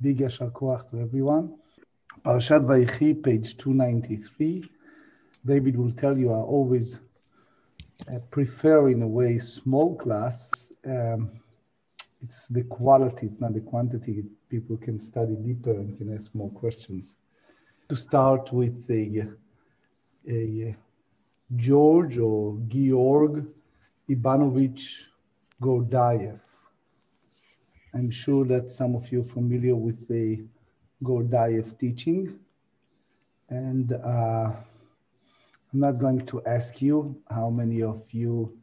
Big yashar koach to everyone. Parashat Vayechi, page 293. David will tell you I always prefer, in a way, small class. It's the quality, it's not the quantity. People can study deeper and can ask more questions. To start with a George or Georg Ivanovich Gurdjieff. I'm sure that some of you are familiar with the Gurdjieff teaching. And I'm not going to ask you how many of you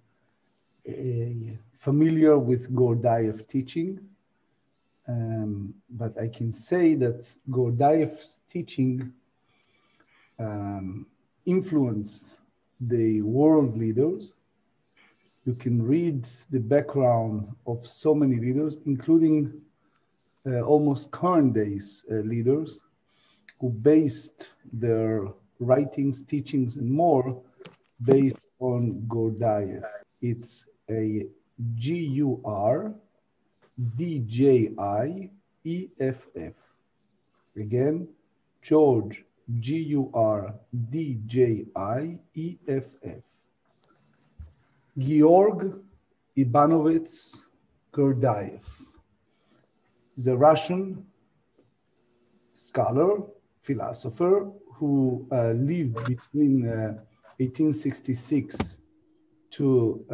familiar with Gurdjieff teaching. But I can say that Gurdjieff's teaching influenced the world leaders. You can read the background of so many leaders, including almost current days leaders who based their writings, teachings, and more based on Gurdjieff. It's a Gurdjieff. Again, George, Gurdjieff. Georg Ivanovich Gurdjieff is a Russian scholar, philosopher, who lived between 1866 to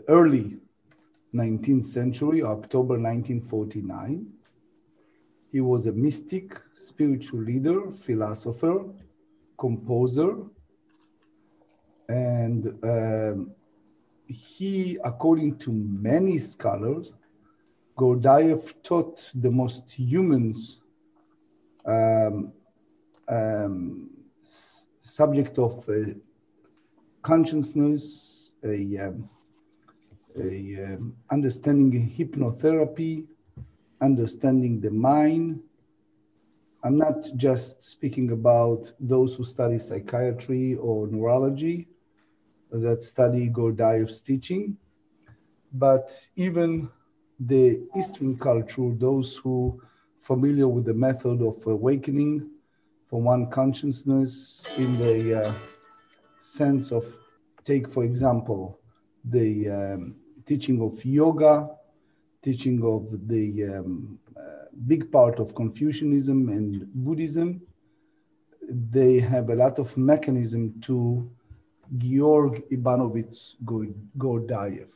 early 19th century, October 1949. He was a mystic, spiritual leader, philosopher, composer, and he, according to many scholars, Gurdjieff taught the most humans subject of consciousness, understanding hypnotherapy, understanding the mind. I'm not just speaking about those who study psychiatry or neurology that study Gurdjieff's teaching, but even the Eastern culture, those who familiar with the method of awakening from one consciousness in the sense of, take for example, the teaching of yoga, teaching of the big part of Confucianism and Buddhism. They have a lot of mechanism to Georg Ivanovich Gurdjieff.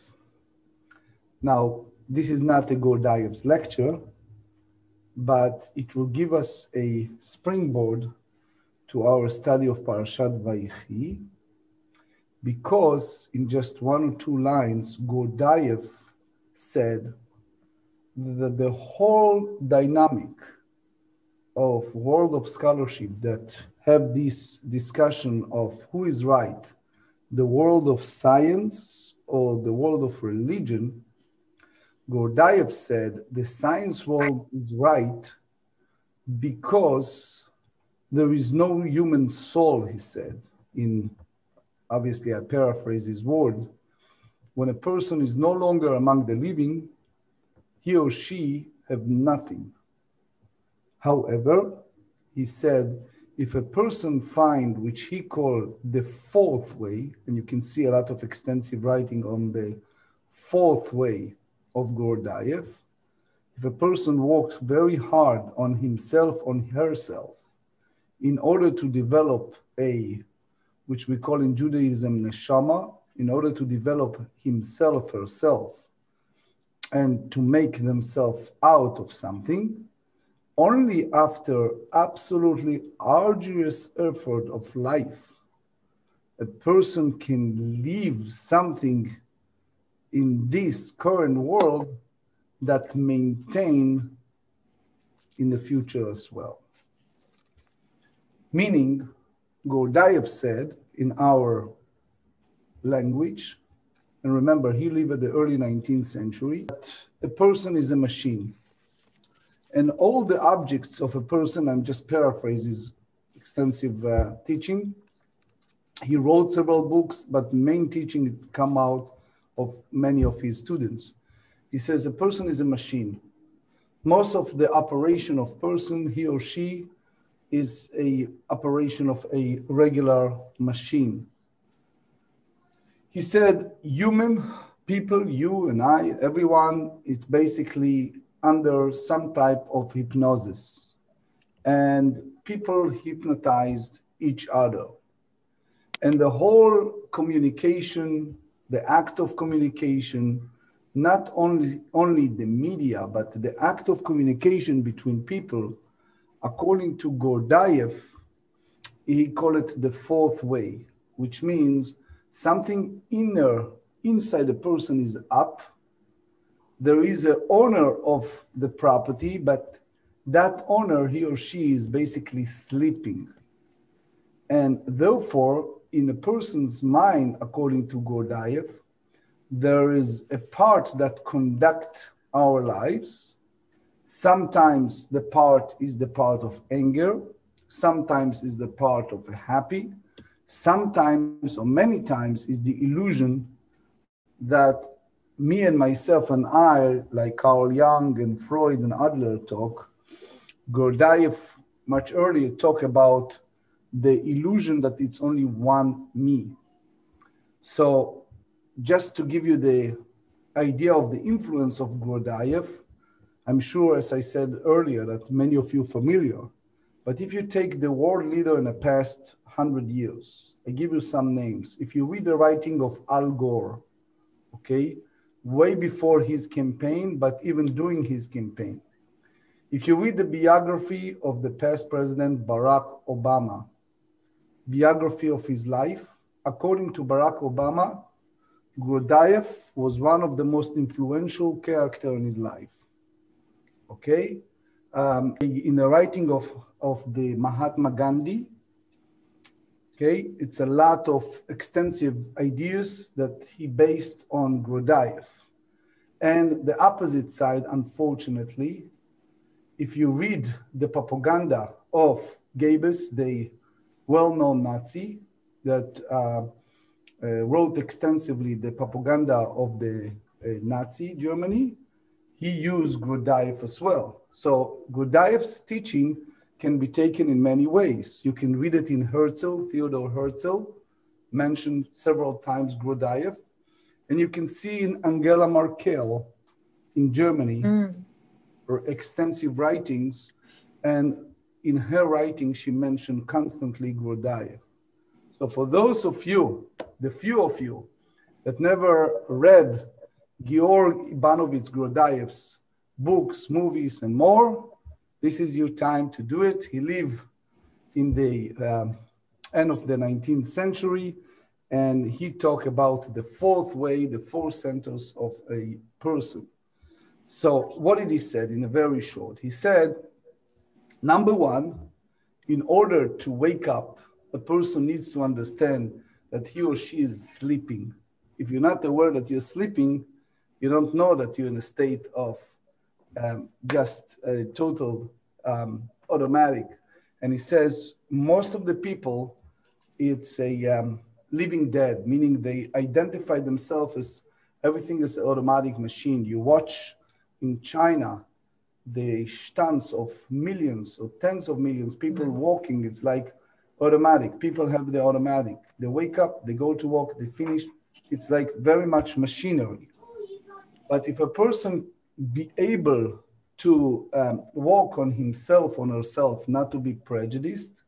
Now, this is not a Gurdjieff's lecture, but it will give us a springboard to our study of Parashat Vayechi, because in just one or two lines, Gurdjieff said that the whole dynamic of world of scholarship that have this discussion of who is right, the world of science or the world of religion, Gurdjieff said the science world is right because there is no human soul, he said. Obviously, I paraphrase his word. When a person is no longer among the living, he or she have nothing. However, he said, if a person find, which he called the fourth way, and you can see a lot of extensive writing on the fourth way of Gurdjieff, if a person works very hard on himself, on herself, in order to develop which we call in Judaism, neshama, in order to develop himself, herself, and to make themselves out of something, only after absolutely arduous effort of life, a person can leave something in this current world that maintain in the future as well. Meaning, Gurdjieff said in our language, and remember, he lived at the early 19th century, that a person is a machine. And all the objects of a person, I'm just paraphrasing his extensive teaching. He wrote several books, but main teaching come out of many of his students. He says a person is a machine. most of the operation of person, he or she, is a operation of a regular machine. He said, human people, you and I, everyone is basically under some type of hypnosis. And people hypnotized each other. And the whole communication, the act of communication, not only the media, but the act of communication between people, according to Gurdjieff, he called it the fourth way, which means something inside the person is up. There is an owner of the property, but that owner, he or she, is basically sleeping. And therefore, in a person's mind, according to Gurdjieff, there is a part that conducts our lives. Sometimes the part is the part of anger. Sometimes is the part of a happy. Sometimes, or many times, is the illusion that me and myself and I, like Carl Jung and Freud and Adler talk, Gurdjieff much earlier talked about the illusion that it's only one me. So just to give you the idea of the influence of Gurdjieff, I'm sure, as I said earlier, that many of you are familiar, but if you take the world leader in the past 100 years, I give you some names. If you read the writing of Al Gore, okay, way before his campaign, but even during his campaign. If you read the biography of the past president, Barack Obama, biography of his life, according to Barack Obama, Gurdjieff was one of the most influential characters in his life. Okay? In the writing of the Mahatma Gandhi, okay, it's a lot of extensive ideas that he based on Gurdjieff. And the opposite side, unfortunately, if you read the propaganda of Goebbels, the well-known Nazi that wrote extensively the propaganda of the Nazi Germany, he used Gurdjieff as well. So Gurdjieff's teaching can be taken in many ways. You can read it in Herzl, Theodor Herzl, mentioned several times Gurdjieff, and you can see in Angela Merkel in Germany, her extensive writings, and in her writing, she mentioned constantly Gurdjieff. So for those of you, the few of you that never read Georg Ivanovich Gurdjieff's books, movies, and more, this is your time to do it. He lived in the end of the 19th century, and he talked about the fourth way, the four centers of a person. So what did he say in a very short? He said, number one, in order to wake up, a person needs to understand that he or she is sleeping. If you're not aware that you're sleeping, you don't know that you're in a state of just a total automatic. And he says, most of the people, it's a living dead, meaning they identify themselves as everything is an automatic machine. You watch in China, the stunts of millions or tens of millions people walking, it's like automatic. People have the automatic. They wake up, they go to work, they finish. It's like very much machinery. But if a person be able to work on himself, on herself, not to be prejudiced,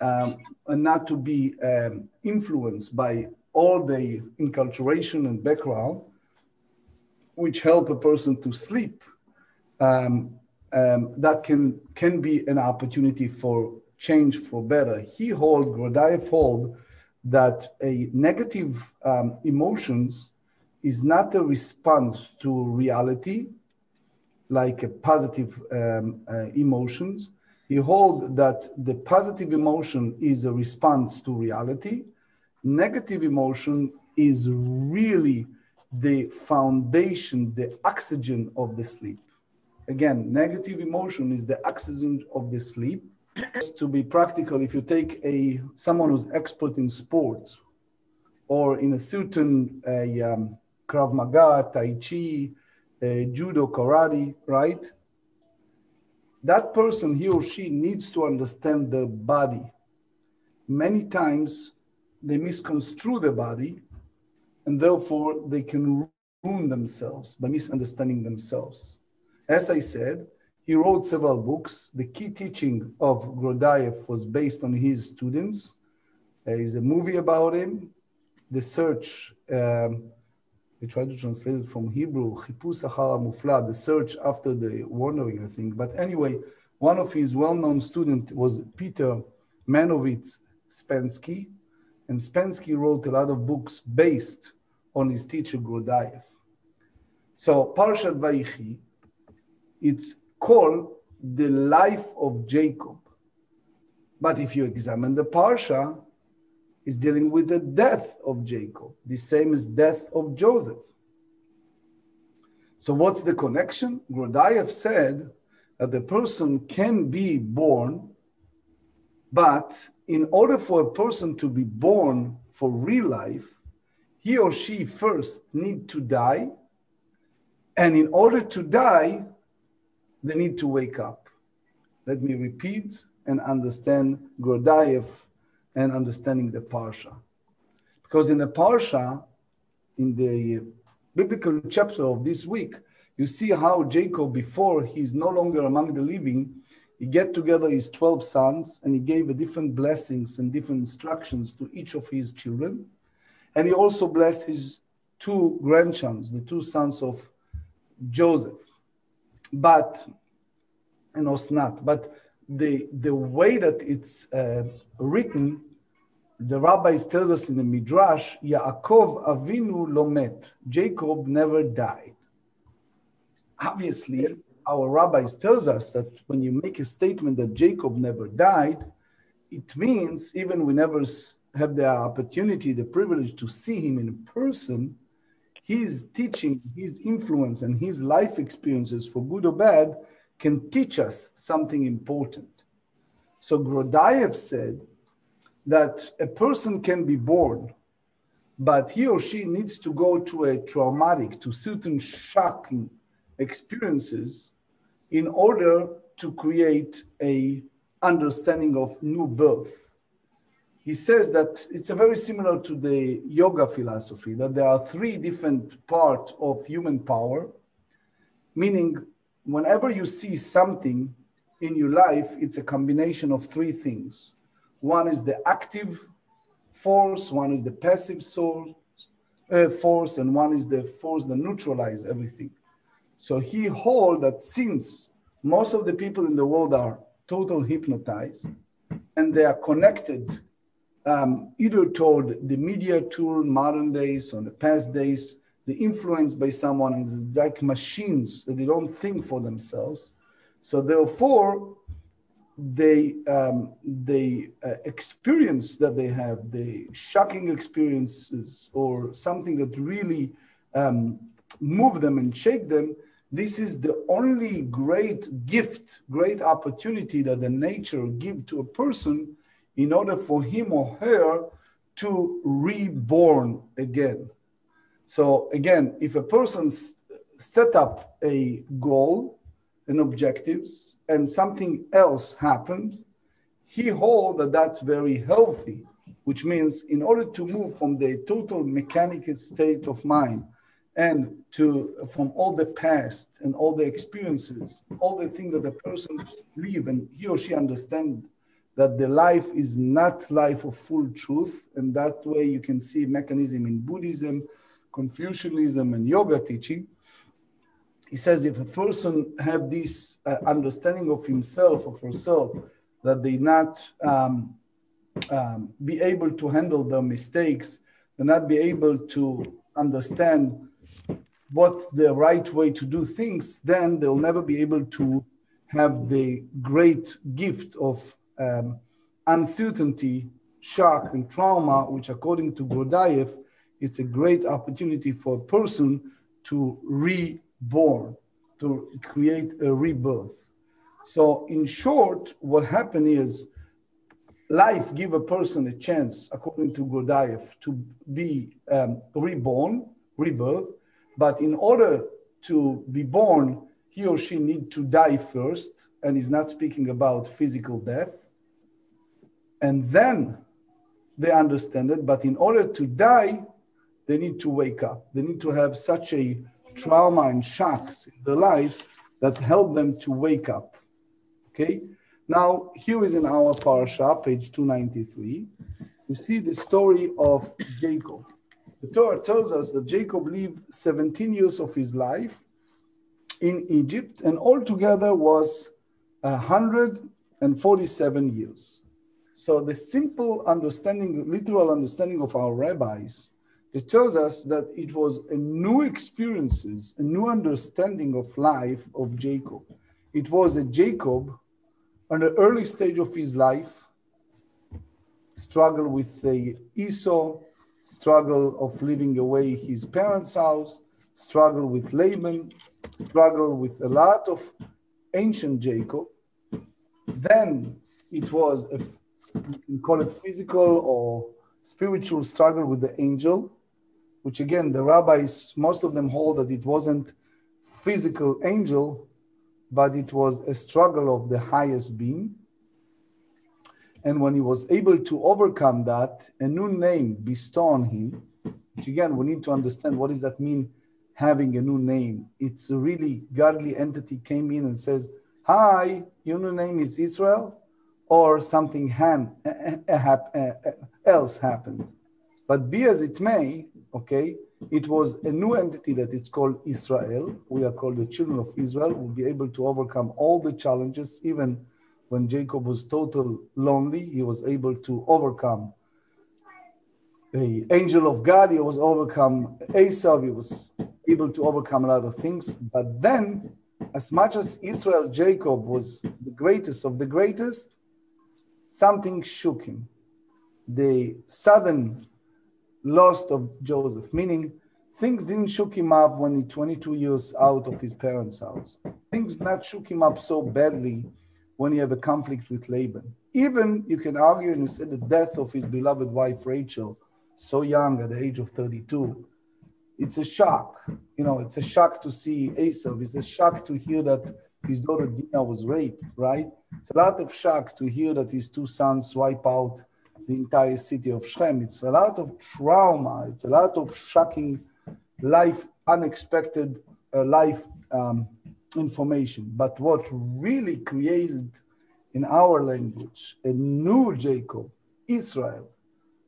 and not to be influenced by all the enculturation and background, which help a person to sleep, that can be an opportunity for change for better. Gurdjieff hold that a negative emotions is not a response to reality, like a positive emotions. He hold that the positive emotion is a response to reality. Negative emotion is really the foundation, the oxygen of the sleep. Again, negative emotion is the oxygen of the sleep. To be practical, if you take someone who's expert in sports or in a certain Krav Maga, Tai Chi, judo, karate, right? That person, he or she, needs to understand the body. Many times they misconstrue the body, and therefore they can ruin themselves by misunderstanding themselves. As I said, he wrote several books. The key teaching of Gurdjieff was based on his students. There is a movie about him. The search, I tried to translate it from Hebrew, Chipush Achar Mufla, the search after the wandering, I think. But anyway, one of his well-known students was Peter Manovitz Spensky, and Spensky wrote a lot of books based on his teacher Gurdjieff. So Parashat Vayechi, it's called the life of Jacob. But if you examine the Parsha, it's dealing with the death of Jacob, the same as death of Joseph. So what's the connection? Gurdjieff said that the person can be born, but in order for a person to be born for real life, he or she first need to die, and in order to die, they need to wake up. Let me repeat and understand Gurdjieff and understanding the Parsha. Because in the Parsha, in the biblical chapter of this week, you see how Jacob, before he's no longer among the living, he get together his 12 sons and he gave different blessings and different instructions to each of his children. And he also blessed his 2 grandsons, the 2 sons of Joseph. But, and Osnat, but the way that it's written, the rabbis tells us in the Midrash, Yaakov Avinu lo met. Jacob never died. Obviously, our rabbis tells us that when you make a statement that Jacob never died, it means even we never have the opportunity, the privilege to see him in person, his teaching, his influence, and his life experiences, for good or bad, can teach us something important. So Gurdjieff said that a person can be born, but he or she needs to go to a traumatic, to certain shocking experiences in order to create a understanding of new birth. He says that it's a very similar to the yoga philosophy, that there are 3 different parts of human power, meaning whenever you see something in your life, it's a combination of 3 things. One is the active force, one is the passive force, and one is the force that neutralizes everything. So he holds that since most of the people in the world are totally hypnotized, and they are connected either toward the media tool, modern days, or the past days, the influence by someone is like machines that they don't think for themselves. So therefore, the experience that they have, the shocking experiences or something that really move them and shake them, this is the only great gift, great opportunity that the nature gives to a person in order for him or her to reborn again. So again, if a person set up a goal and objectives and something else happened, he holds that that's very healthy, which means in order to move from the total mechanical state of mind and from all the past and all the experiences, all the things that the person live, and he or she understand that the life is not life of full truth, and that way you can see mechanism in Buddhism, Confucianism, and yoga teaching. He says if a person have this understanding of himself, of herself, that they not be able to handle their mistakes, they not be able to understand what's the right way to do things, then they'll never be able to have the great gift of uncertainty, shock, and trauma, which according to Gurdjieff, it's a great opportunity for a person to reborn, to create a rebirth. So in short, what happened is life give a person a chance, according to Gurdjieff, to be reborn, rebirth, but in order to be born, he or she need to die first, and he's not speaking about physical death. And then they understand it, but in order to die, they need to wake up. They need to have such a trauma and shocks in their lives that help them to wake up. Okay? Now, here is in our parasha, page 293, you see the story of Jacob. The Torah tells us that Jacob lived 17 years of his life in Egypt, and altogether was 147 years. So the simple understanding, literal understanding of our rabbis, it tells us that it was a new experiences, a new understanding of life of Jacob. It was a Jacob on the early stage of his life, struggle with the Esau, struggle of living away his parents' house, struggle with Laban, struggle with a lot of ancient Jacob. Then it was, you can call it physical or spiritual struggle with the angel, which again, the rabbis, most of them hold that it wasn't physical angel, but it was a struggle of the highest being. And when he was able to overcome that, a new name bestowed on him, which again, we need to understand what does that mean, having a new name. It's a really godly entity came in and says, hi, your new name is Israel, or something else happened. But be as it may, okay, it was a new entity that it's called Israel. We are called the children of Israel. We'll be able to overcome all the challenges. Even when Jacob was totally lonely, he was able to overcome the angel of God. He was overcome Esau. He was able to overcome a lot of things. But then, as much as Israel, Jacob was the greatest of the greatest, something shook him. The sudden loss of Joseph, meaning things didn't shook him up when he's 22 years out of his parents' house. Things not shook him up so badly when he have a conflict with Laban. Even you can argue and you say the death of his beloved wife Rachel, so young at the age of 32, it's a shock. You know, it's a shock to see Esau. It's a shock to hear that his daughter Dinah was raped, right? It's a lot of shock to hear that his two sons wipe out the entire city of Shem. It's a lot of trauma. It's a lot of shocking life, unexpected life information. But what really created in our language a new Jacob, Israel,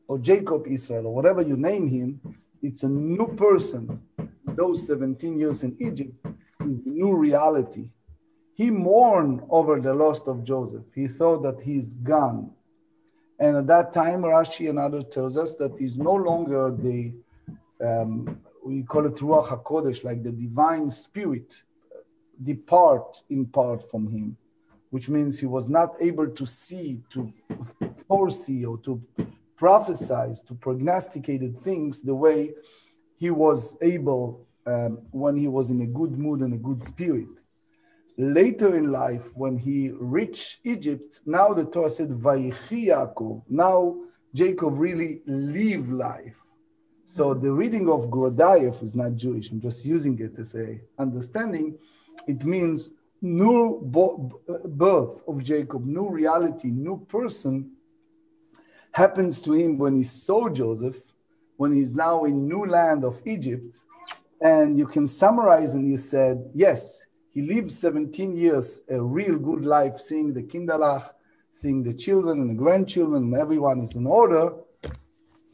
or Jacob Israel, or whatever you name him, it's a new person. Those 17 years in Egypt is new reality. He mourned over the loss of Joseph. He thought that he's gone. And at that time, Rashi and others tells us that he's no longer the, we call it Ruach HaKodesh, like the divine spirit, depart in part from him, which means he was not able to see, to foresee, or to prophesize, to prognosticate things the way he was able when he was in a good mood and a good spirit. Later in life, when he reached Egypt, now the Torah said, Viyechi Yaakov. Now Jacob really lived life. So the reading of Gurdjieff is not Jewish. I'm just using it as a understanding. It means new birth of Jacob, new reality, new person happens to him when he saw Joseph, when he's now in new land of Egypt. And you can summarize, and he said, yes, he lived 17 years, a real good life, seeing the kinderlach, seeing the children and the grandchildren, and everyone is in order,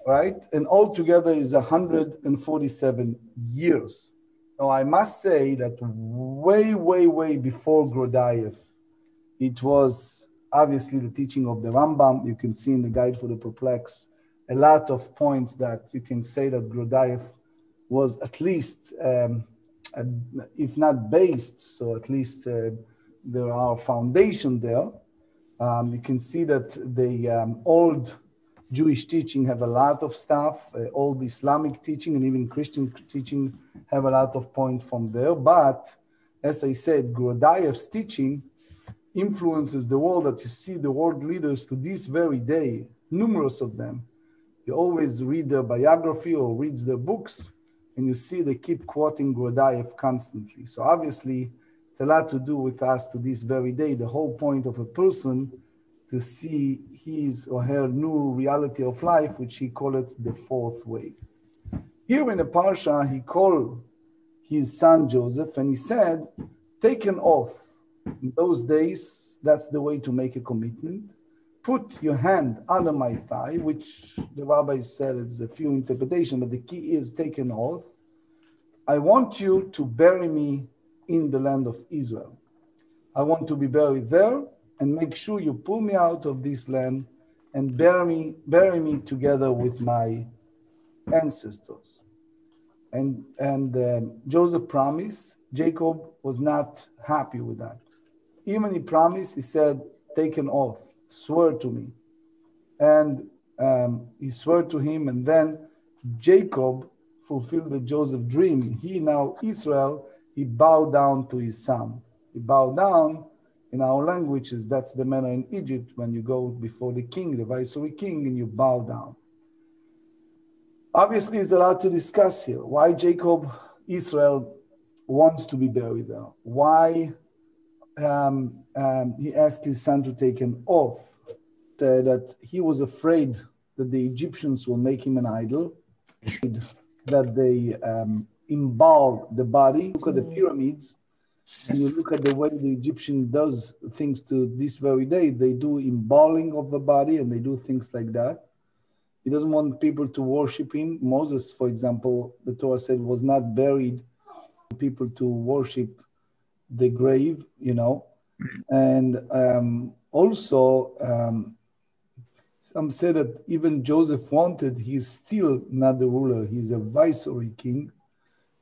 right? And altogether is 147 years. Now, I must say that way, way, way before Gurdjieff, it was obviously the teaching of the Rambam. You can see in the Guide for the Perplexed a lot of points that you can say that Gurdjieff was at least, if not based, so at least there are foundation there. You can see that the old Jewish teaching have a lot of stuff, old Islamic teaching and even Christian teaching have a lot of points from there. But as I said, Gurdjieff's teaching influences the world that you see the world leaders to this very day, numerous of them. You always read their biography or reads their books, and you see they keep quoting Gurdjieff constantly. So obviously, it's a lot to do with us to this very day. The whole point of a person to see his or her new reality of life, which he called it the fourth way. Here in the Parsha, he called his son Joseph, and he said, take an oath. In those days, that's the way to make a commitment. Put your hand under my thigh, which the rabbi said it's a few interpretations, but the key is take an oath. I want you to bury me in the land of Israel. I want to be buried there, and make sure you pull me out of this land and bury me together with my ancestors. And Joseph promised. Jacob was not happy with that. Even he promised, he said, take an oath, swear to me. And he swore to him, and then Jacob fulfilled the Joseph dream. He now, Israel, he bowed down to his son. He bowed down. In our languages, that's the manner in Egypt when you go before the king, the viceroy king, and you bow down. Obviously, there's a lot to discuss here. Why Jacob, Israel, wants to be buried there? Why he asked his son to take an oath, that he was afraid that the Egyptians will make him an idol, that they embowel the body. Look at the pyramids, and you look at the way the Egyptian does things to this very day. They do embalming of the body, and they do things like that. He doesn't want people to worship him. Moses, for example, the Torah said, was not buried for people to worship the grave, you know. And some say that even Joseph wanted, he's still not the ruler. He's a viceroy king.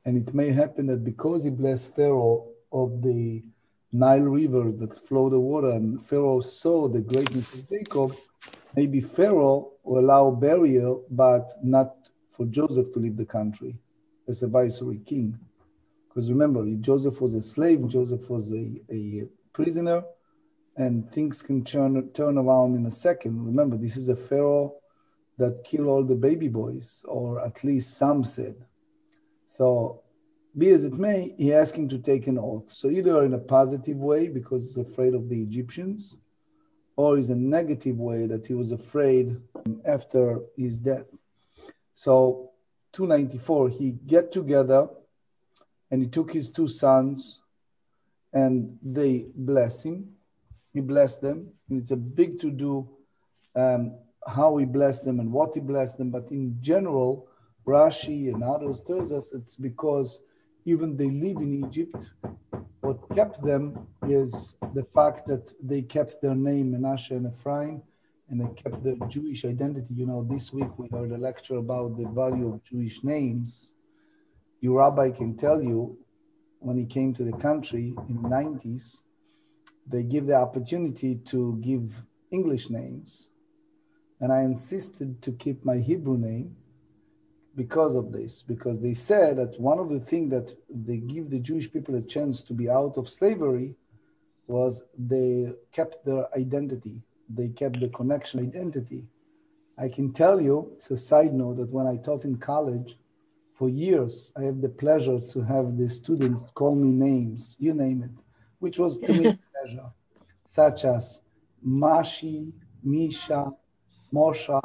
And it may happen that because he blessed Pharaoh of the Nile River that flowed the water, and Pharaoh saw the greatness of Jacob, maybe Pharaoh will allow burial, but not for Joseph to leave the country as a viceroy king. Because remember, Joseph was a slave, Joseph was a prisoner, and things can turn around in a second. Remember, this is a Pharaoh that killed all the baby boys, or at least some said. So, be as it may, he asked him to take an oath. So either in a positive way, because he's afraid of the Egyptians, or is a negative way that he was afraid after his death. So 294, he get together and he took his two sons and they blessed him. He blessed them. And it's a big to-do how he blessed them and what he blessed them. But in general, Rashi and others tells us it's because even they live in Egypt, what kept them is the fact that they kept their name, Menashe and Ephraim, and they kept their Jewish identity. You know, this week we heard a lecture about the value of Jewish names. Your rabbi can tell you, when he came to the country in the 90s, they give the opportunity to give English names. And I insisted to keep my Hebrew name because of this, because they said that one of the things that they give the Jewish people a chance to be out of slavery was they kept their identity. They kept the connection identity. I can tell you, it's a side note, that when I taught in college, for years, I have the pleasure to have the students call me names, you name it, which was to me a pleasure, such as Mashi, Misha, Mosha,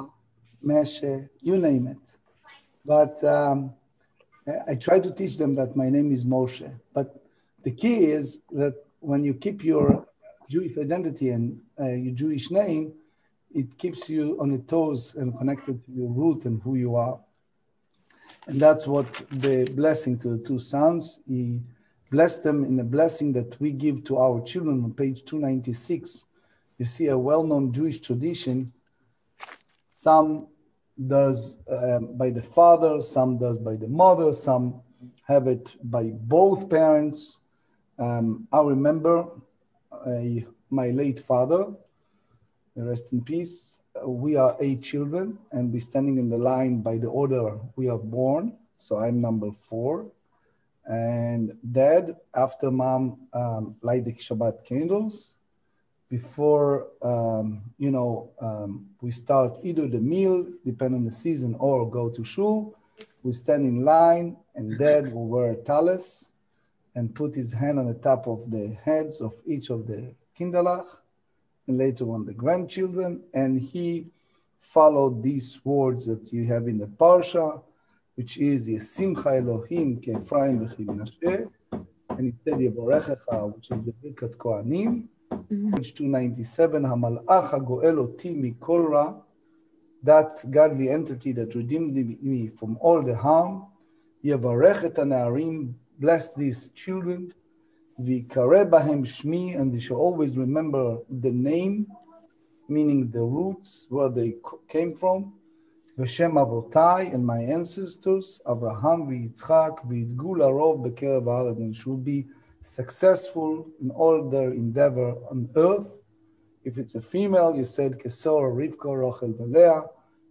Meshe, you name it. But I try to teach them that my name is Moshe. But the key is that when you keep your Jewish identity and your Jewish name, it keeps you on the toes and connected to your root and who you are. And that's what the blessing to the two sons. He blessed them in the blessing that we give to our children on page 296. You see a well-known Jewish tradition. Some does by the father, some does by the mother, some have it by both parents. I remember my late father, rest in peace. We are 8 children, and we're standing in the line by the order we are born. So I'm number 4. And Dad, after Mom, light the Shabbat candles. Before, we start either the meal, depending on the season, or go to shul. will stand in line, and dad will wear a tallis and put his hand on the top of the heads of each of the kinderlach, and later on the grandchildren, and he followed these words that you have in the Parsha, which is Yesimcha Elohim ke Ephraim v'chi Menashe, and he said Yevorechecha, which is the Birkat Kohanim. Page 297, Hamalach HaGoel Oti Mikol Ra, that godly entity that redeemed me from all the harm. Yevarech et hanarim, bless these children. V'kareh bahem shmi, and they shall always remember the name, meaning the roots, where they came from. V'shem avotai, and my ancestors, Abraham v'Yitzchak v'yidgu larov b'kerev haaretz, and should be successful in all their endeavor on earth. If it's a female, you said Kesor, Rivka, Rochel, Belea,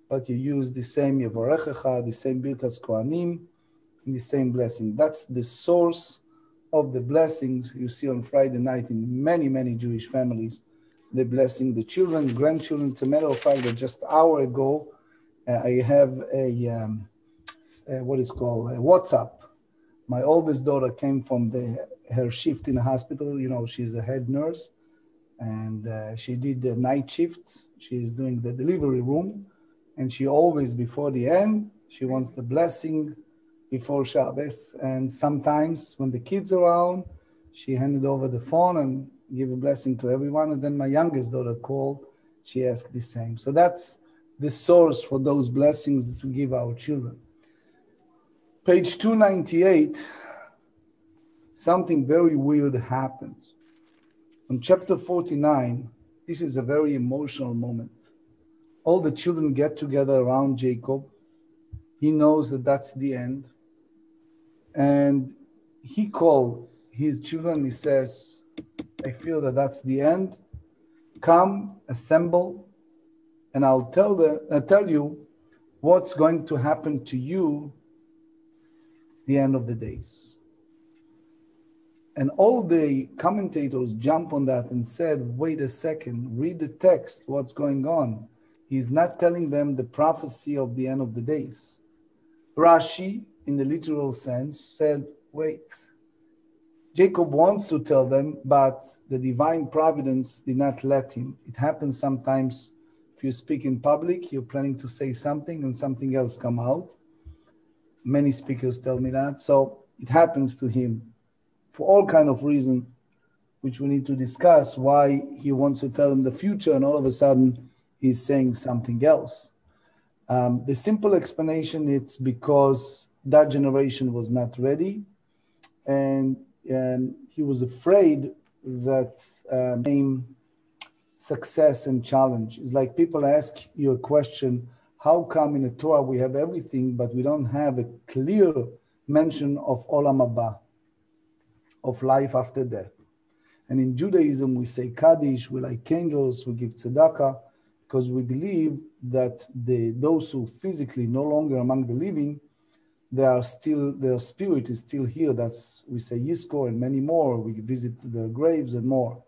but you use the same Yevorechecha, the same Birkas Kohanim, and the same blessing. That's the source of the blessings you see on Friday night in many, many Jewish families. They're blessing the children, grandchildren. It's a matter of fact that just an hour ago, I have what is called a WhatsApp. My oldest daughter came from her shift in the hospital. You know, she's a head nurse, and she did the night shift. She's doing the delivery room, and she always, before the end, she wants the blessing before Shabbos. And sometimes when the kids are around, she handed over the phone and give a blessing to everyone. And then my youngest daughter called, she asked the same. So that's the source for those blessings that we give our children. Page 298, something very weird happens. On chapter 49, this is a very emotional moment. All the children get together around Jacob. He knows that that's the end. And he called his children. He says, I feel that that's the end. Come, assemble, and I'll tell you what's going to happen to you the end of the days. And all the commentators jump on that and said, wait a second, read the text, what's going on? He's not telling them the prophecy of the end of the days. Rashi, in the literal sense, said, wait, Jacob wants to tell them, but the divine providence did not let him. It happens sometimes if you speak in public, you're planning to say something and something else come out. Many speakers tell me that. So it happens to him for all kind of reasons, which we need to discuss, why he wants to tell them the future and all of a sudden he's saying something else. The simple explanation, it's because that generation was not ready, and he was afraid that name success and challenge. It's like people ask you a question, how come in the Torah we have everything, but we don't have a clear mention of Olam Haba, of life after death? And in Judaism, we say Kaddish, we light candles, we give tzedakah, because we believe that those who physically no longer among the living, their spirit is still here. That's, we say Yizkor and many more. We visit their graves and more.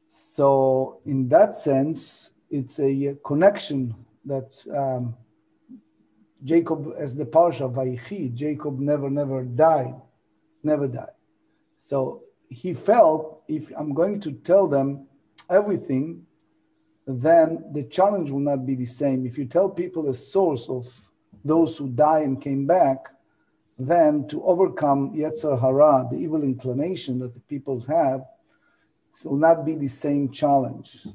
So in that sense, it's a connection that Jacob, as the Parashat Vayechi, Jacob never died. So he felt, if I'm going to tell them everything, then the challenge will not be the same. If you tell people the source of those who die and came back, then to overcome Yetzer Hara, the evil inclination that the peoples have, it will not be the same challenge.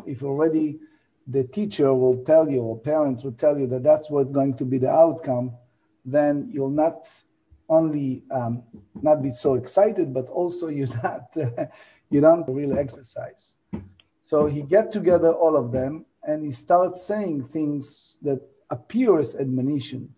If already the teacher will tell you, or parents will tell you that that's what's going to be the outcome, then you'll not only not be so excited, but also you don't really exercise. So he get together all of them and he starts saying things that appear as admonition.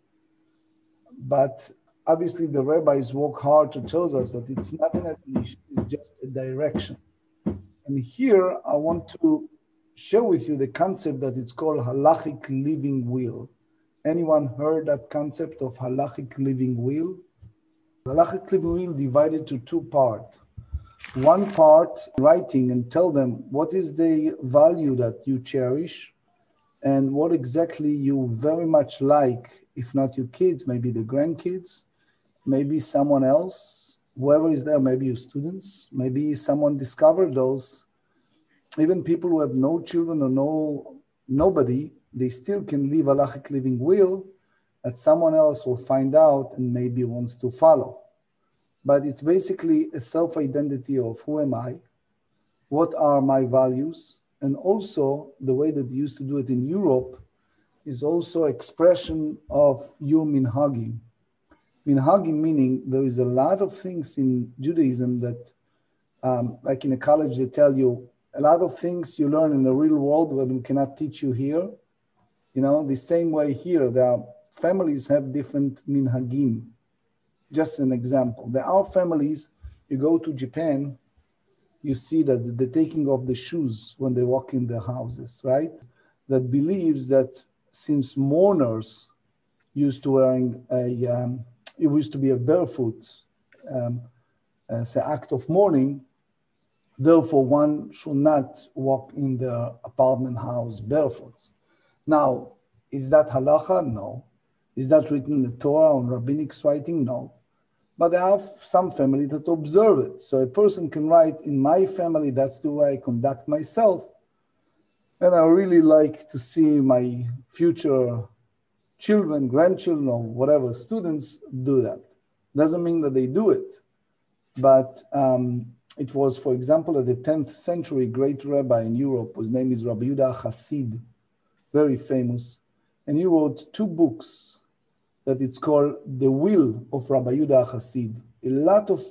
But obviously the rabbis work hard to tell us that it's not an admonition, it's just a direction. And here I want to share with you the concept that it's called halachic living will. Anyone heard that concept of halachic living will? Halachic living will divided to two parts. One part, writing and tell them what is the value that you cherish, and what exactly you very much like, if not your kids, maybe the grandkids, maybe someone else, whoever is there, maybe your students, maybe someone discovered those. Even people who have no children or nobody, they still can live halachic living will that someone else will find out and maybe wants to follow. But it's basically a self-identity of who am I, what are my values, and also the way that they used to do it in Europe is also expression of your minhagim. Minhagim meaning there is a lot of things in Judaism that, like in a college, they tell you a lot of things you learn in the real world that we cannot teach you here. You know, the same way here, there are families have different minhagim. Just an example, there are families, you go to Japan, you see that the taking of the shoes when they walk in their houses, right? That believes that since mourners used to wearing it used to be a barefoot as an act of mourning, therefore one should not walk in their apartment house barefoot. Now, is that halacha? No. Is that written in the Torah on rabbinic writing? No. But there are some families that observe it. So a person can write, in my family, that's the way I conduct myself. And I really like to see my future children, grandchildren, or whatever students do that. Doesn't mean that they do it. But it was, for example, at the 10th century, great rabbi in Europe, whose name is Rabbi Yehuda Hasid, very famous. And he wrote 2 books that it's called The Will of Rabbi Yehuda Hasid. A lot of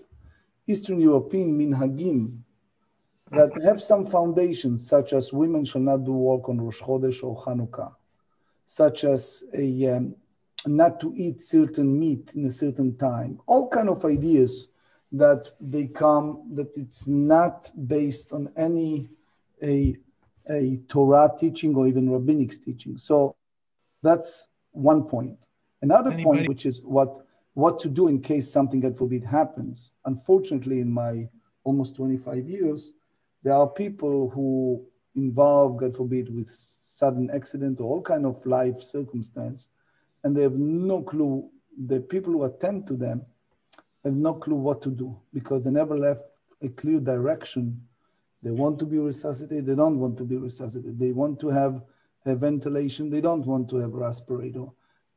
Eastern European minhagim that have some foundations, such as women shall not do work on Rosh Chodesh or Hanukkah, such as not to eat certain meat in a certain time, all kind of ideas that they come, that it's not based on any a Torah teaching or even rabbinic teaching. So that's one point. Another point, which is what to do in case something, God forbid, happens. Unfortunately, in my almost 25 years, there are people who involve, God forbid, with sudden accident or all kind of life circumstance, and they have no clue. The people who attend to them have no clue what to do because they never left a clear direction. They want to be resuscitated. They don't want to be resuscitated. They want to have a ventilation. They don't want to have a respirator.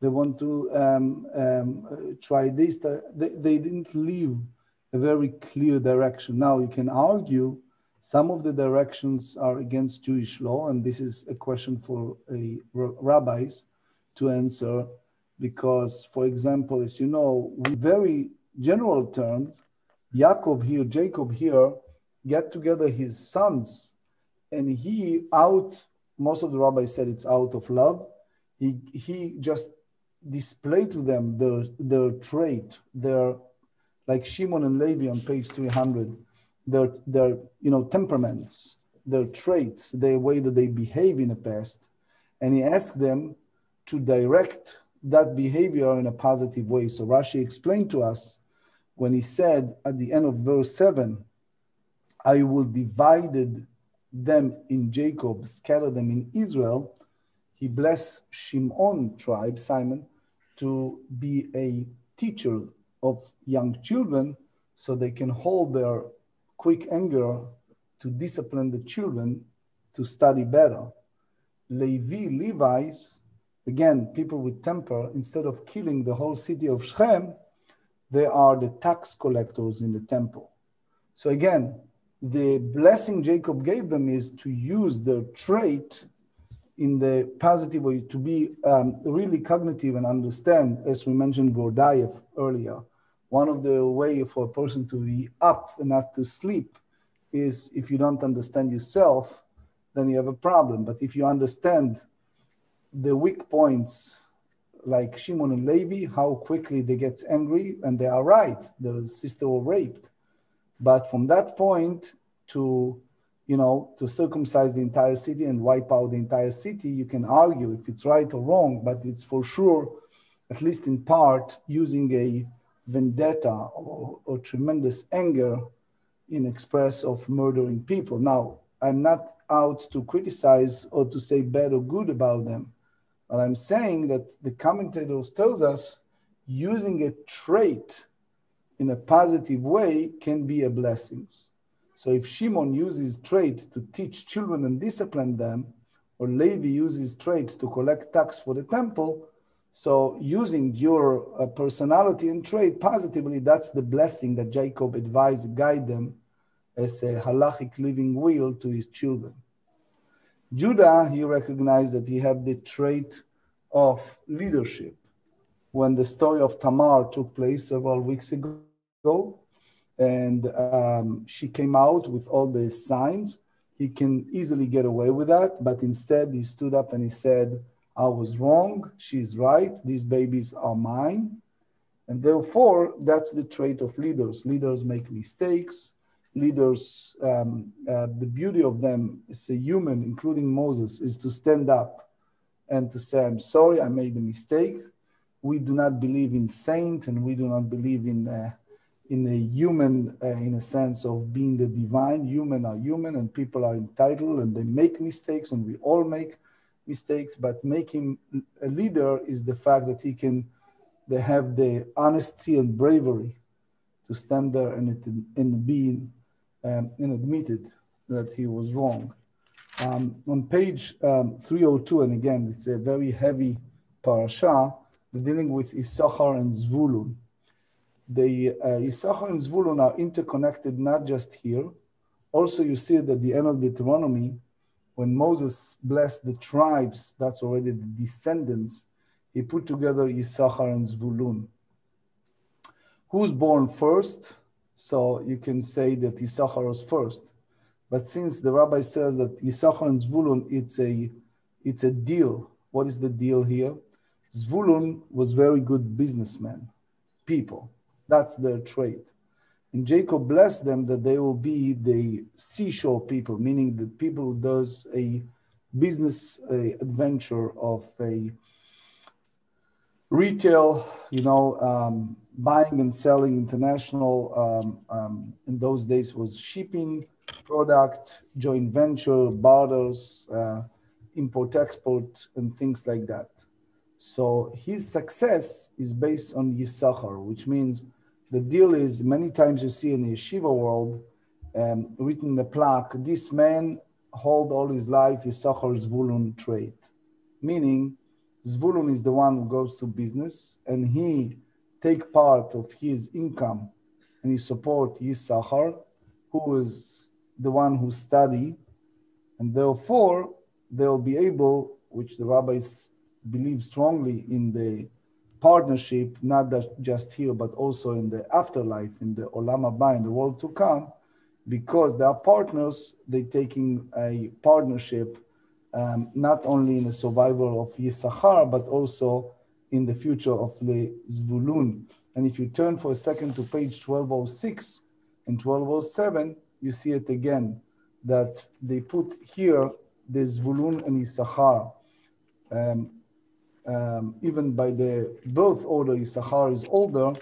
They want to try this. They didn't leave a very clear direction. Now you can argue some of the directions are against Jewish law, and this is a question for rabbis to answer because, for example, as you know, in very general terms, Jacob here, get together his sons, and most of the rabbis said it's out of love. He just displayed to them their trait, their, like Shimon and Levi on page 300, their temperaments, their traits, the way that they behave in the past. And he asked them to direct that behavior in a positive way. So Rashi explained to us when he said at the end of verse 7, I will divide them in Jacob, scatter them in Israel. He blessed Shimon tribe, Simon, to be a teacher of young children so they can hold their quick anger to discipline the children to study better. Levites, again, people with temper, instead of killing the whole city of Shechem, they are the tax collectors in the temple. So again, the blessing Jacob gave them is to use their trait in the positive way, to be really cognitive and understand, as we mentioned Gurdjieff earlier. One of the ways for a person to be up and not to sleep is if you don't understand yourself, then you have a problem. But if you understand the weak points, like Shimon and Levi, how quickly they get angry, and they are right, their sister was raped. But from that point to circumcise the entire city and wipe out the entire city, you can argue if it's right or wrong, but it's for sure, at least in part, using a vendetta or tremendous anger in express of murdering people. Now, I'm not out to criticize or to say bad or good about them. But I'm saying that the commentators tells us using a trait in a positive way can be a blessing. So if Shimon uses trait to teach children and discipline them, or Levi uses trait to collect tax for the temple, so using your personality and trait positively, that's the blessing that Jacob advised, guide them as a halachic living will to his children. Judah, he recognized that he had the trait of leadership. When the story of Tamar took place several weeks ago, and she came out with all the signs, he can easily get away with that, but instead he stood up and he said, I was wrong, she's right, these babies are mine. And therefore, that's the trait of leaders. Leaders make mistakes. Leaders, the beauty of them is a human, including Moses, is to stand up and to say, I'm sorry, I made a mistake. We do not believe in saint, and we do not believe in a human, in a sense of being the divine. Human are human, and people are entitled, and they make mistakes, and we all make mistakes. But making a leader is the fact that they have the honesty and bravery to stand there and be and admitted that he was wrong. On page 302, and again, it's a very heavy parasha, we're dealing with Issachar and Zvulun. The Issachar and Zvulun are interconnected not just here. Also, you see it at the end of Deuteronomy, when Moses blessed the tribes, that's already the descendants, he put together Issachar and Zvulun. Who's born first? So you can say that Issachar was first. But since the rabbi says that Issachar and Zvulun, it's a deal. What is the deal here? Zvulun was very good businessmen, people. That's their trait. And Jacob blessed them that they will be the seashore people, meaning the people who does a business adventure of a retail, buying and selling international. In those days was shipping, product, joint venture, barters, import-export, and things like that. So his success is based on Yisachar, which means the deal is many times you see in the yeshiva world written in the plaque, this man hold all his life Yisachar Zvulun trait, meaning Zvulun is the one who goes to business and he take part of his income and he support Yisachar, who is the one who study, and therefore they'll be able, which the rabbis believe strongly in the partnership, not that just here, but also in the afterlife, in the Olam Haba, in the world to come, because they are partners, they're taking a partnership not only in the survival of Yisachar, but also in the future of the Zvulun. And if you turn for a second to page 1206 and 1207, you see it again, that they put here the Zvulun and Yisachar. Even by the birth order, Yisachar is older,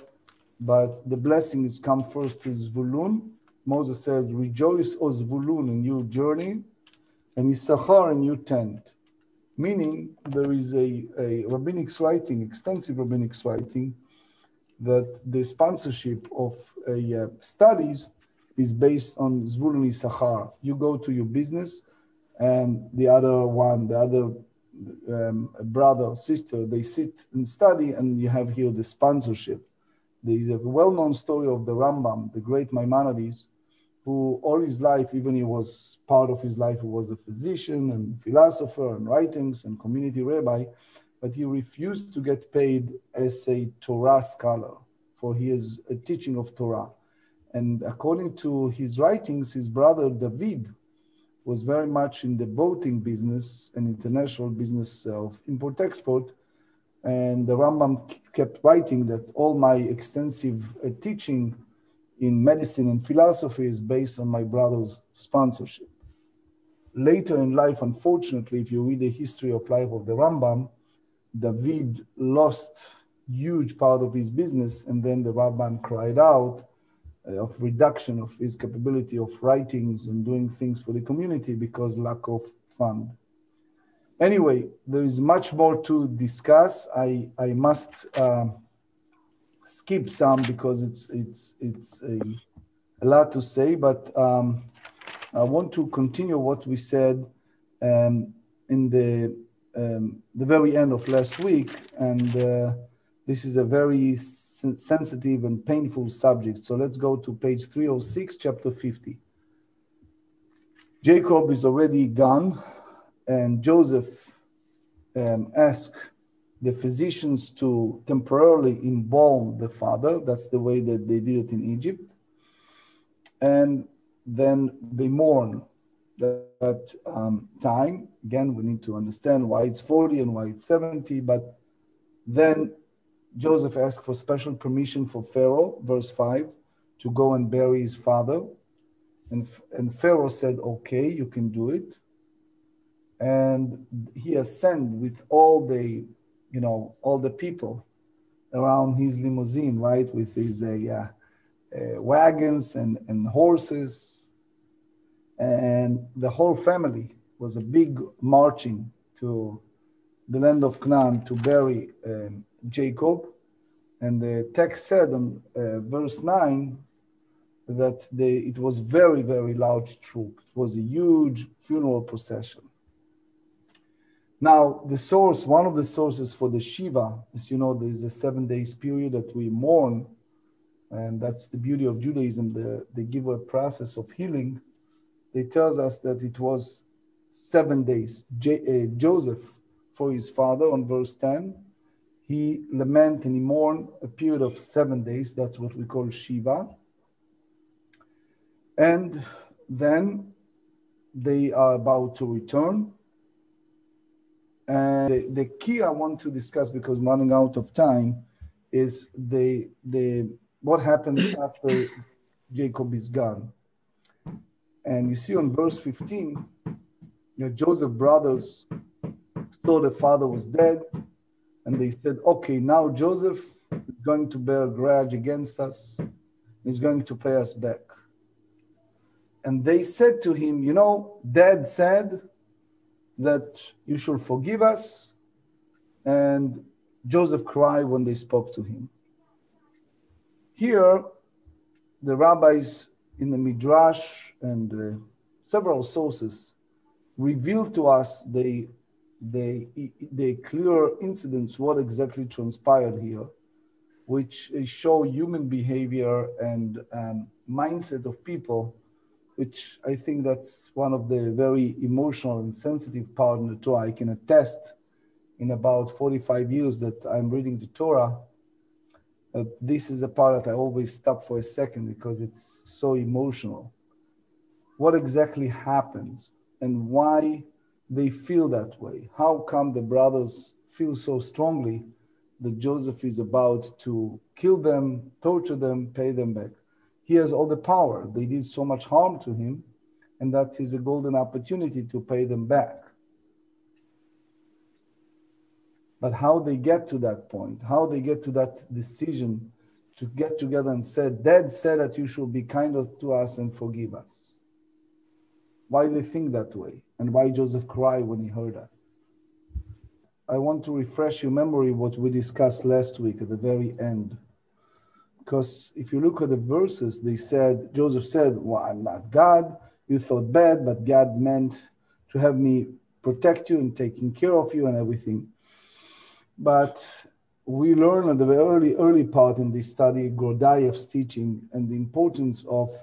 but the blessings come first to Zvulun. Moses said, rejoice, O Zvulun, in your journey, and Yisachar in your tent. Meaning there is a rabbinic writing, extensive rabbinic writing, that the sponsorship of studies is based on Zvulun Yisachar. You go to your business, and the other brother, sister, they sit and study, and you have here the sponsorship. There is a well-known story of the Rambam, the great Maimonides, who all his life, even he was part of his life, he was a physician and philosopher and writings and community rabbi, but he refused to get paid as a Torah scholar for his teaching of Torah. And according to his writings, his brother David was very much in the boating business and international business of import-export. And the Rambam kept writing that all my extensive teaching in medicine and philosophy is based on my brother's sponsorship. Later in life, unfortunately, if you read the history of life of the Rambam, David lost huge part of his business, and then the Rambam cried out of reduction of his capability of writings and doing things for the community because lack of fund. Anyway, there is much more to discuss. I must skip some because it's a lot to say, but I want to continue what we said in the very end of last week, and this is a very sensitive and painful subject. So let's go to page 306, chapter 50. Jacob is already gone, and Joseph asked the physicians to temporarily embalm the father. That's the way that they did it in Egypt. And then they mourn that time. Again, we need to understand why it's 40 and why it's 70. But then Joseph asked for special permission for Pharaoh, verse 5, to go and bury his father. And Pharaoh said, okay, you can do it. And he ascended with all the people around his limousine, right? With his wagons and horses. And the whole family was a big marching to the land of Canaan to bury Jacob. And the text said on verse 9 that it was very, very large troop. It was a huge funeral procession. Now, one of the sources for the Shiva, as you know, there's a 7 days period that we mourn, and that's the beauty of Judaism. They give a process of healing. They tells us that it was 7 days. Joseph, for his father, on verse 10, he lamented and he mourned a period of 7 days. That's what we call Shiva. And then they are about to return. And the key I want to discuss, because I'm running out of time, is what happened after Jacob is gone. And you see on verse 15, that Joseph's brothers saw the father was dead, and they said, okay, now Joseph is going to bear a grudge against us. He's going to pay us back. And they said to him, Dad said that you should forgive us. And Joseph cried when they spoke to him. Here, the rabbis in the Midrash and several sources reveal to us the clear incidents, what exactly transpired here, which show human behavior and mindset of people, which I think that's one of the very emotional and sensitive part in the Torah. I can attest in about 45 years that I'm reading the Torah, that this is the part that I always stop for a second because it's so emotional. What exactly happened and why they feel that way? How come the brothers feel so strongly that Joseph is about to kill them, torture them, pay them back? He has all the power. They did so much harm to him, and that is a golden opportunity to pay them back. But how they get to that point, how they get to that decision to get together and said, Dad said that you should be kind to us and forgive us. Why they think that way, and why Joseph cried when he heard that. I want to refresh your memory what we discussed last week at the very end. Because if you look at the verses, Joseph said, well, I'm not God. You thought bad, but God meant to have me protect you and taking care of you and everything. But we learn at the very early part in this study, Gurdjieff's teaching and the importance of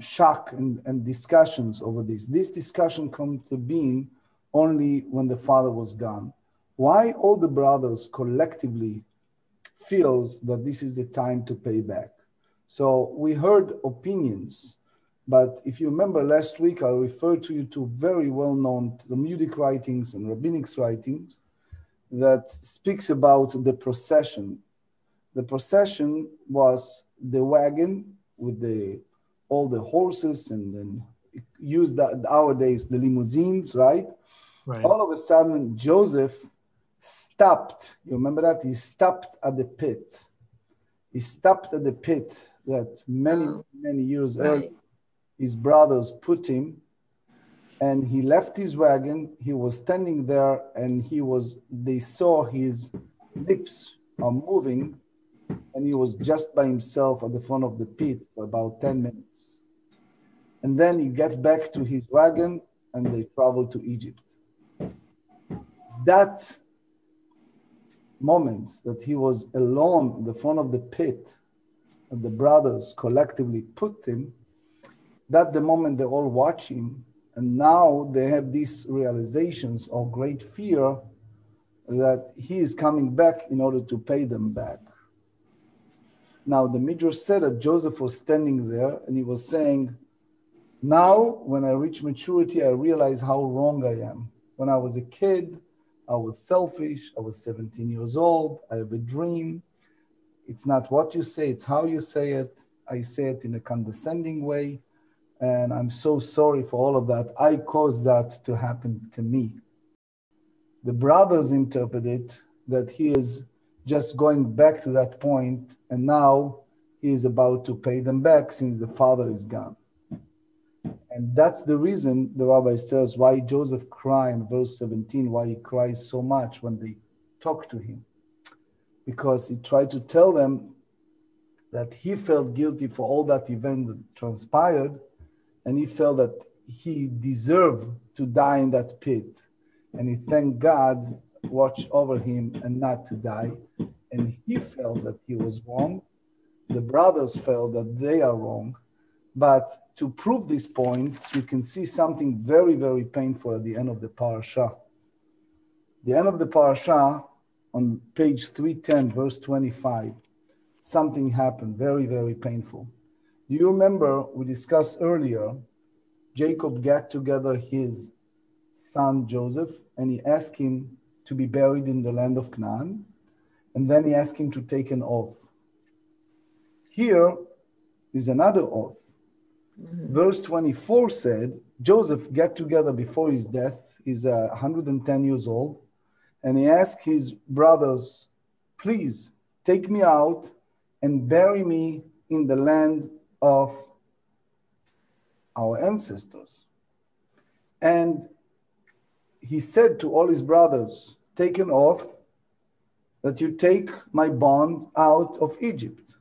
shock and discussions over this. This discussion comes to being only when the father was gone. Why all the brothers collectively feels that this is the time to pay back? So we heard opinions, but if you remember last week, I referred to you to very well-known Talmudic writings and rabbinic writings that speaks about the procession. The procession was the wagon with all the horses, and then used nowadays the limousines, right? Right? All of a sudden, Joseph stopped. You remember that? He stopped at the pit. He stopped at the pit that many years Right. earlier his brothers put him, and he left his wagon. He was standing there, and they saw his lips are moving, and he was just by himself at the front of the pit for about 10 minutes. And then he gets back to his wagon, and they travel to Egypt. That moment that he was alone in the front of the pit, and the brothers collectively put him, that's the moment they're all watching, and now they have these realizations of great fear that he is coming back in order to pay them back. Now the Midrash said that Joseph was standing there and he was saying, now when I reach maturity, I realize how wrong I am. When I was a kid, I was selfish. I was 17 years old. I have a dream. It's not what you say, it's how you say it. I say it in a condescending way. And I'm so sorry for all of that. I caused that to happen to me. The brothers interpret it that he is just going back to that point, and now he is about to pay them back since the father is gone. And that's the reason the rabbi tells why Joseph cried in verse 17, why he cries so much when they talk to him. Because he tried to tell them that he felt guilty for all that event that transpired, and he felt that he deserved to die in that pit. And he thanked God, watch over him and not to die. And he felt that he was wrong. The brothers felt that they are wrong. But to prove this point, you can see something very, very painful at the end of the parasha. The end of the parasha, on page 310, verse 25, something happened very, very painful. Do you remember we discussed earlier, Jacob got together his son Joseph and he asked him to be buried in the land of Canaan, and then he asked him to take an oath. Here is another oath. Verse 24 said, Joseph got together before his death, he's 110 years old, and he asked his brothers, please take me out and bury me in the land of our ancestors. And he said to all his brothers, take an oath that you take my bond out of Egypt.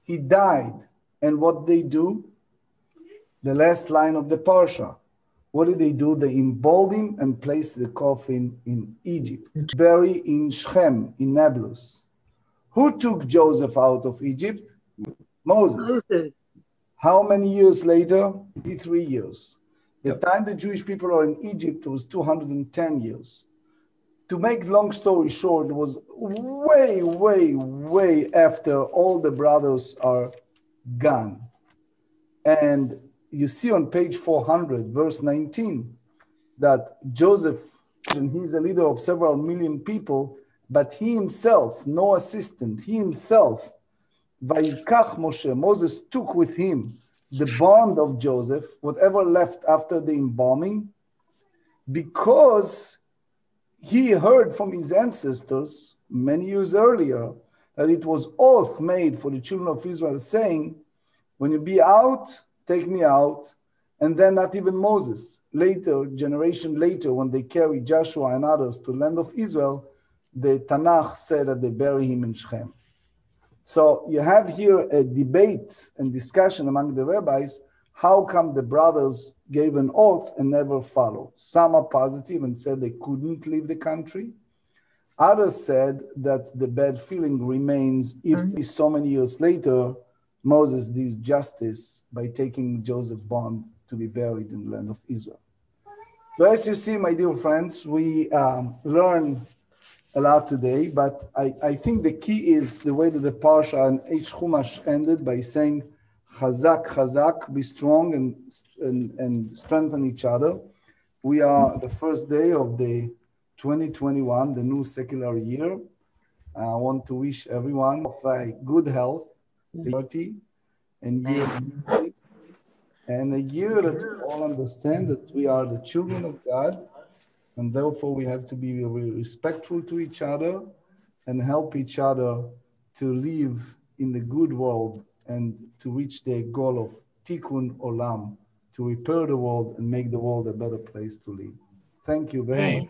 He died. And what they do? The last line of the parasha. What did they do? They embalmed him and placed the coffin in Egypt. Buried in Shechem, in Nablus. Who took Joseph out of Egypt? Moses. How many years later? 53 years. The time the Jewish people are in Egypt was 210 years. To make long story short, it was way, way, way after all the brothers are gone. And you see on page 400, verse 19, that Joseph, and he's a leader of several million people, but he himself, no assistant, he himself, Vayikach Moshe, Moses took with him the bond of Joseph, whatever left after the embalming, because he heard from his ancestors many years earlier that it was oath made for the children of Israel saying, when you be out, take me out. And then not even Moses. Later, generation later, when they carried Joshua and others to the land of Israel, the Tanakh said that they bury him in Shechem. So you have here a debate and discussion among the rabbis, how come the brothers gave an oath and never followed? Some are positive and said they couldn't leave the country. Others said that the bad feeling remains if so many years later, Moses did justice by taking Joseph's bond to be buried in the land of Israel. So as you see, my dear friends, we learn a lot today, but I think the key is the way that the Parsha and each Chumash ended by saying, Chazak, Chazak, be strong and strengthen each other. We are the first day of the 2021, the new secular year. I want to wish everyone good health, liberty, and a year that we all understand that we are the children of God, and therefore we have to be very respectful to each other and help each other to live in the good world and to reach the goal of tikkun olam, to repair the world and make the world a better place to live. Thank you very much.